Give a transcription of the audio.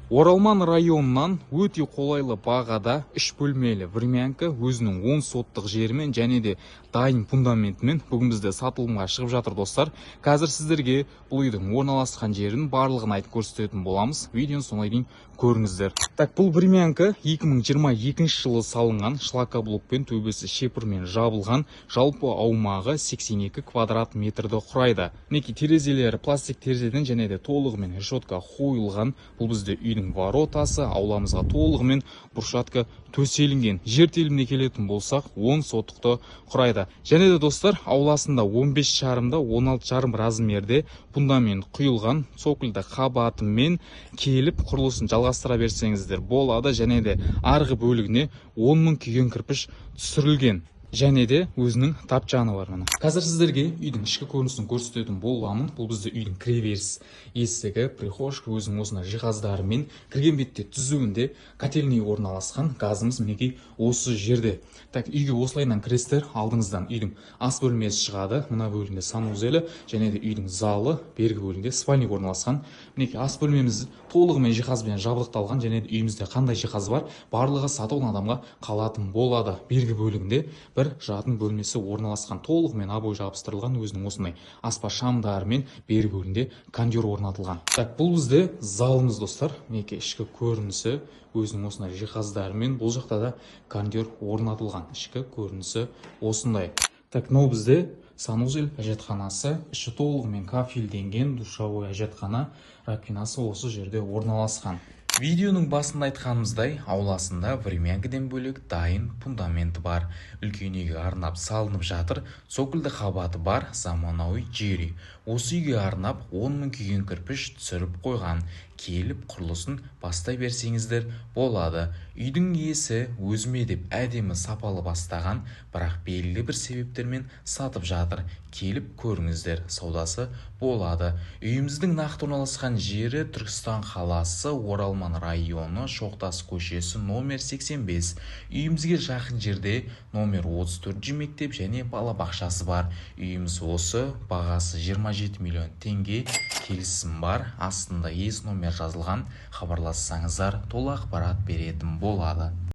Оралман районынан өте қолайлы бағада 3 бөлмелі времянка өзінің 10 соттық жерімен және де дайын фундаментімен бүгін бізде сатылымға шығып жатыр достар. Қазір сіздерге бұл үйдің орналасқан жерін барлығын айтып көрсететін боламыз. Видеоны соңына дейін көріңіздер. Так, бұл времянка 2022 жылы салынған, шлакоблокпен төбесі шепірмен жабылған, жалпы аумағы 82 квадрат метрді құрайды. Мінекей терезелері пластик терезеден және де толығымен решетка қойылған. Бұл бізде үйдің воротасы, ауламызға толығымен брусчатка төселінген. Жер теліміне келетін болсақ 10 сотықты құрайды. Және де достар, ауласында 15 шарымда 16 шарым размерде фундамент құйылған, цокольді қабатымен келіп құрылысын жалғастыра берсеңіздер болады. Және де арғы бөлігіне 10 мың күйген кірпіш түсірілген. Және де өзінің тапчаны бар мына. Қазір сіздерге үйдің ішкі көрінісін көрсететін боламын. Бұл бізде үйдің кіреберіс есігі, прихожка өзінің осындай жиһаздарымен кірген бетте түзуінде котельный орналасқан. Газымыз мінекей осы жерде. Так, үйге осылайынан кіресіздер, алдыңыздан үйдің ас бөлмесі шығады. Мына бөлімде санузелі және де үйдің залы, бергі бөлімде спальник орналасқан. Мінекей ас бөлмеміз толығымен жиһазбен жабдықталған және де үйімізде қандай жиһаз бар, барлығы сатылған адамға қалатын болады. Бергі бөлігінде бір жатын бөлмесі орналасқан, толығымен обой жабыстырылған, өзінің осындай аспа шамдарымен бергі бөлімде кондер орнатылған. Так, бұл бізде залымыз достар. Мінекей ішкі көрінісі өзінің осындай жиһаздарымен, бұл жақта да кондер орнатылған. Ішкі көрінісі осындай. Так, мынау бізде санузел әжетханасы, іші толығымен кафельденген, душевой әжетхана, раковинасы осы жерде орналасқан. Видеоның басында айтқанымыздай, ауласында времянкіден бөлек дайын фундаменті бар. Үлкен үйге арнап салынып жатыр. Цокольді қабаты бар, заманауи жері. Осы үйге арнап 10 мың күйген кірпіш түсіріп қойған. Келіп құрылысын бастай берсеңіздер болады. Үйдің иесі өзіме деп әдемі сапалы бастаған, бірақ белгілі бір себептермен сатып жатыр. Келіп көріңіздер, саудасы болады. Үйіміздің нақты орналасқан жері Түркістан қаласы, Оралман районы, Шоқтас көшесі, номер 85. Үйімізге жақын жерде номер 34 мектеп және балабақшасы бар. Үйіміз осы, бағасы 27 миллион теңге, келісім бар. Астында номер жазылған, хабарлассаңыздар толық ақпарат беретін болады.